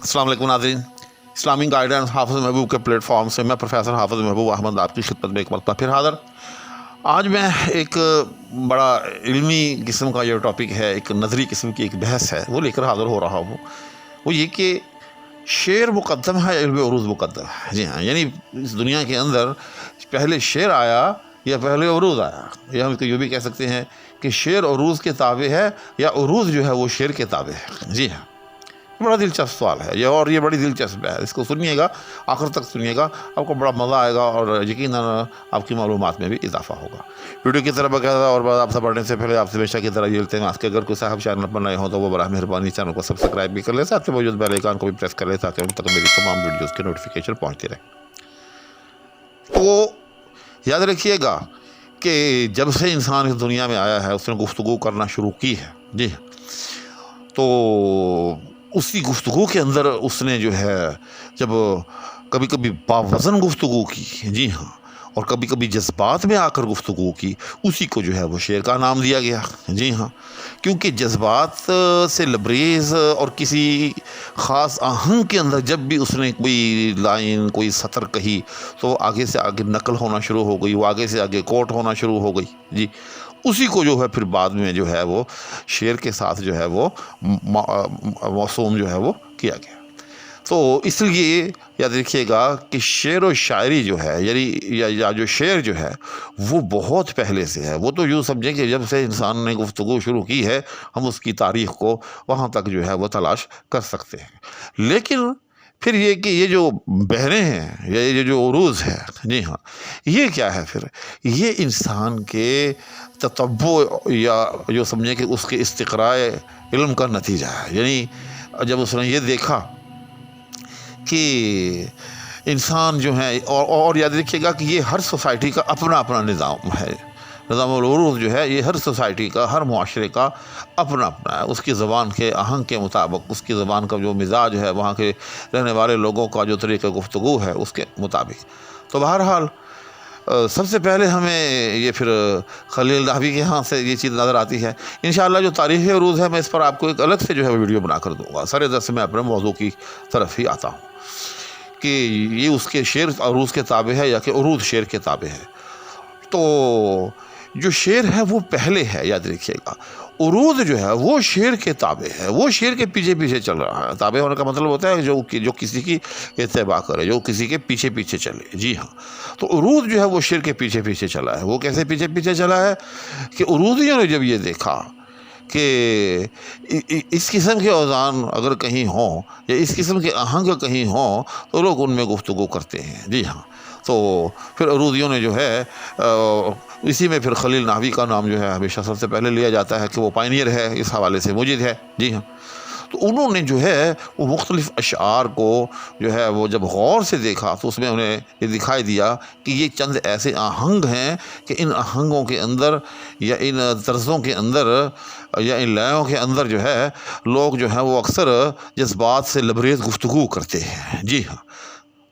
अस्सलाम वालेकुम नाज़रीन, इस्लामिक गाइडेंस हाफ़िज़ महबूब के प्लेटफॉर्म से मैं प्रोफेसर हाफ़िज़ महबूब अहमद आपकी खिदमत में एक मरतबा फिर हाज़िर। आज मैं एक बड़ा इल्मी किस्म का ये टॉपिक है, एक नज़री किस्म की एक बहस है, वो लेकर हाज़िर हो रहा हूँ। वो ये कि शेर मुक़द्दम है या इल्म उरूज़ मुक़द्दम है। जी हाँ, यानी इस दुनिया के अंदर पहले शेर आया या पहले उरूज़ आया, या हम यूँ भी कह सकते हैं कि शेर उरूज़ के ताबे है या उरूज़ जो है वो शेर के ताबे है। जी हाँ, बड़ा दिलचस्प सवाल है ये, और ये बड़ी दिलचस्प है। इसको सुनिएगा, आखिर तक सुनिएगा, आपको बड़ा मज़ा आएगा और यकीनन आपकी मालूमात में भी इजाफा होगा। वीडियो की तरफ बकायदा और बात आपसे बढ़ने से पहले आपसे हमेशा की तरह ये इल्तिमास कि अगर कोई साहब चैनल पर नए हो तो वो बड़ा मेहरबानी चैनल को सब्सक्राइब भी कर ले, साथ में मौजूद बेल आइकन को भी प्रेस कर ले ताकि उन तक मेरी तमाम वीडियोज़ की नोटिफिकेशन पहुँचती रहे। तो याद रखिएगा कि जब से इंसान इस दुनिया में आया है उसने गुफ्तगू करना शुरू की है। जी, तो उसी गुफ्तगू के अंदर उसने जो है जब कभी कभी बावज़न गुफ्तगू की, जी हाँ, और कभी कभी जज्बात में आकर गुफ्तगू की, उसी को जो है वो शेर का नाम दिया गया। जी हाँ, क्योंकि जज्बात से लबरेज़ और किसी ख़ास आहंग के अंदर जब भी उसने कोई लाइन, कोई सतर कही तो आगे से आगे नकल होना शुरू हो गई, वो आगे से आगे कोट होना शुरू हो गई। जी, उसी को जो है फिर बाद में जो है वो शेर के साथ जो है वो मौसूम जो है वो किया गया। तो इसलिए याद रखिएगा कि शेर और शायरी जो है यानी या जो शेर जो है वो बहुत पहले से है। वो तो यूँ समझें कि जब से इंसान ने गुफ्तगू शुरू की है हम उसकी तारीख़ को वहाँ तक जो है वो तलाश कर सकते हैं। लेकिन फिर ये कि ये जो बहरें हैं या ये जो उरूज़ है, जी हाँ, ये क्या है? फिर ये इंसान के ततब्बो या जो समझें कि उसके इस्तिक़राए इल्म का नतीजा है। यानी जब उसने ये देखा कि इंसान जो है, और याद रखिएगा कि ये हर सोसाइटी का अपना अपना निज़ाम है। निज़ामुल उरूज़ जो है ये हर सोसाइटी का, हर मुआशरे का अपना अपना है, उसकी ज़बान के आहंग के मुताबिक, उसकी ज़बान का जो मिजाज है, वहाँ के रहने वाले लोगों का जो तरीक़ा गुफ्तगू है उसके मुताबिक। तो बहरहाल सबसे पहले हमें ये फिर खलील नहवी के यहाँ से ये चीज़ नज़र आती है। इंशाअल्लाह जो तारीख़ उरूज़ है मैं इस पर आपको एक अलग से जो है वीडियो बना कर दूँगा। सर दर से मैं अपने मौजू की तरफ ही आता हूँ कि ये उसके शेर उरूज़ के ताबे है या कि उरूज़ शेर के ताबे है। तो जो शेर है वो पहले है, याद रखिएगा। उरूज़ जो है वो शेर के ताबे है, वो शेर के पीछे पीछे चल रहा है। ताबे होने का मतलब होता है जो किसी की इत्तेबा करे, जो किसी के पीछे पीछे चले। जी हाँ, तो उरूज़ जो है वो शेर के पीछे पीछे चला है। वो कैसे पीछे पीछे चला है कि उरूज़ियों ने जब ये देखा कि इस किस्म के औज़ान अगर कहीं हों या इस किस्म के आहंग कहीं हों तो लोग उनमें गुफ्तगू करते हैं। जी हाँ, तो फिर उरूज़ियों ने जो है इसी में फिर खलील नहवी का नाम जो है हमेशा सबसे पहले लिया जाता है कि वो पायनियर है, इस हवाले से मुजिद है। जी हाँ, तो उन्होंने जो है वो मुख्तलिफ़ अशआर को जो है वो जब गौर से देखा तो उसमें उन्हें ये दिखाई दिया कि ये चंद ऐसे आहंग हैं कि इन आहंगों के अंदर या इन तर्ज़ों के अंदर या इन लयों के अंदर जो है लोग जो हैं वो अक्सर जज्बात से लबरेज़ गुफ्तगू करते हैं। जी हाँ,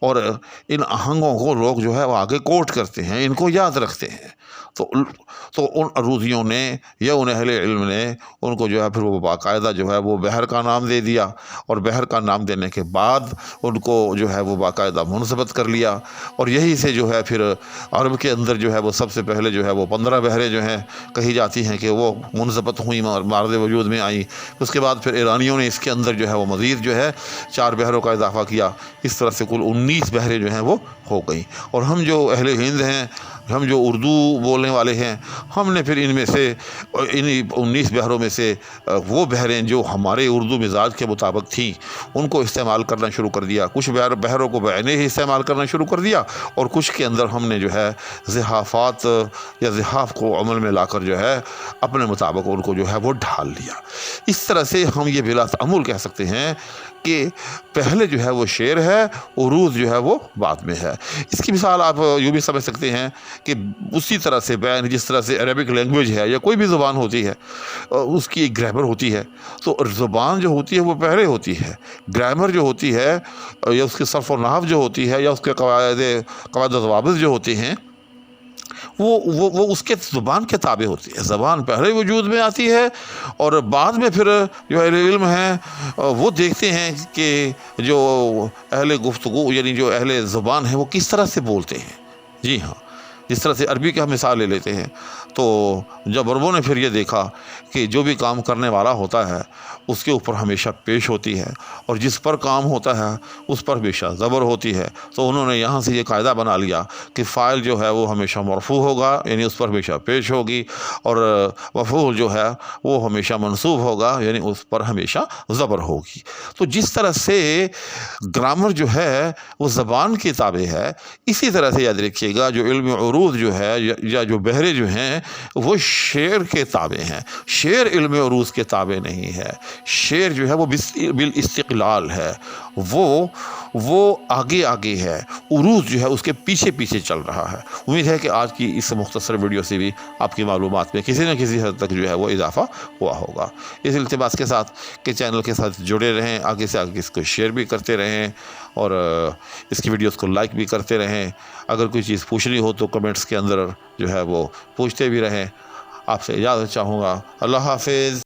और इन आहंगों को लोग जो है वो आगे कोट करते हैं, इनको याद रखते हैं। तो उन अरूज़ियों ने या उन अहले इल्म ने उनको जो है फिर वो बाकायदा जो है वो बहर का नाम दे दिया, और बहर का नाम देने के बाद उनको जो है वो बाकायदा मुनसबत कर लिया। और यही से जो है फिर अरब के अंदर जो है वो सबसे पहले जो है वो 15 बहरें जो हैं कही जाती हैं कि वो मुनसबत हुई, मार्द वजूद में आई। उसके बाद फिर ईरानियों ने इसके अंदर जो है वो मज़ीद जो है 4 बहरों का इजाफ़ा किया। इस तरह से कुल 19 बहरें जो हैं वो हो गई। और हम जो अहले हिंद हैं, हम जो उर्दू बोलने वाले हैं, हमने फिर इनमें से इन 19 बहरों में से वो बहरें जो हमारे उर्दू मिजाज के मुताबिक थीं उनको इस्तेमाल करना शुरू कर दिया। कुछ बहरों को बैने ही इस्तेमाल करना शुरू कर दिया, और कुछ के अंदर हमने जो है ज़िहाफ़ात या ज़िहाफ़ को अमल में लाकर जो है अपने मुताबिक उनको जो है वो ढाल लिया। इस तरह से हम ये बिला तअम्मुल कह सकते हैं कि पहले जो है वो शेर है, उरूज़ जो है वो बाद में है। इसकी मिसाल आप यूँ भी समझ सकते हैं कि उसी तरह से बयान, जिस तरह से अरबिक लैंग्वेज है या कोई भी ज़ुबान होती है उसकी एक ग्रामर होती है। तो ज़ुबान जो होती है वो पहले होती है, ग्रामर जो होती है या उसके सर्फ़ और नहव जो होती है या उसके कवायद ज़वाबित जो होते हैं وہ اس کے زبان کے تابع ہوتی ہے. زبان پہلے وجود میں آتی ہے اور بعد میں پھر جو اہل علم ہیں وہ دیکھتے ہیں کہ جو اہل گفتگو یعنی جو اہل زبان ہیں وہ کس طرح سے بولتے ہیں. جی ہاں، جس طرح سے عربی کا مثال لے لیتے ہیں تو جب عربوں نے پھر یہ دیکھا کہ جو بھی کام کرنے والا ہوتا ہے اس کے اوپر ہمیشہ پیش ہوتی ہے اور جس پر کام ہوتا ہے اس پر ہمیشہ زبر ہوتی ہے، تو انہوں نے یہاں سے یہ قاعدہ بنا لیا کہ فاعل جو ہے وہ ہمیشہ مرفوع ہوگا یعنی اس پر ہمیشہ پیش ہوگی، اور مفعول جو ہے وہ ہمیشہ منصوب ہوگا یعنی اس پر ہمیشہ زبر ہوگی. تو جس طرح سے گرامر جو ہے وہ زبان کی تابع ہے، اسی طرح سے یاد رکھیے گا جو علم عروض جو ہے یا جو بحرے جو ہیں وہ شعر کے تابع ہیں. شعر علم عروض کے تابع نہیں ہے. شعر جو ہے وہ بالاستقلال ہے، وہ آگے آگے ہے، عروض جو ہے اس کے پیچھے پیچھے چل رہا ہے. امید ہے کہ آج کی اس مختصر ویڈیو سے بھی آپ کی معلومات میں کسی نہ کسی حد تک جو ہے وہ اضافہ ہوا ہوگا. اس التماس کے ساتھ کہ چینل کے ساتھ جڑے رہیں، آگے سے آگے اس کو شیئر بھی کرتے رہیں اور اس کی ویڈیوز کو لائک بھی کرتے رہیں. اگر کوئی چیز پوچھنی ہو تو کمنٹس کے اندر جو ہے وہ پوچھتے بھی رہیں. آپ سے اجازت چاہوں گا. اللہ حافظ.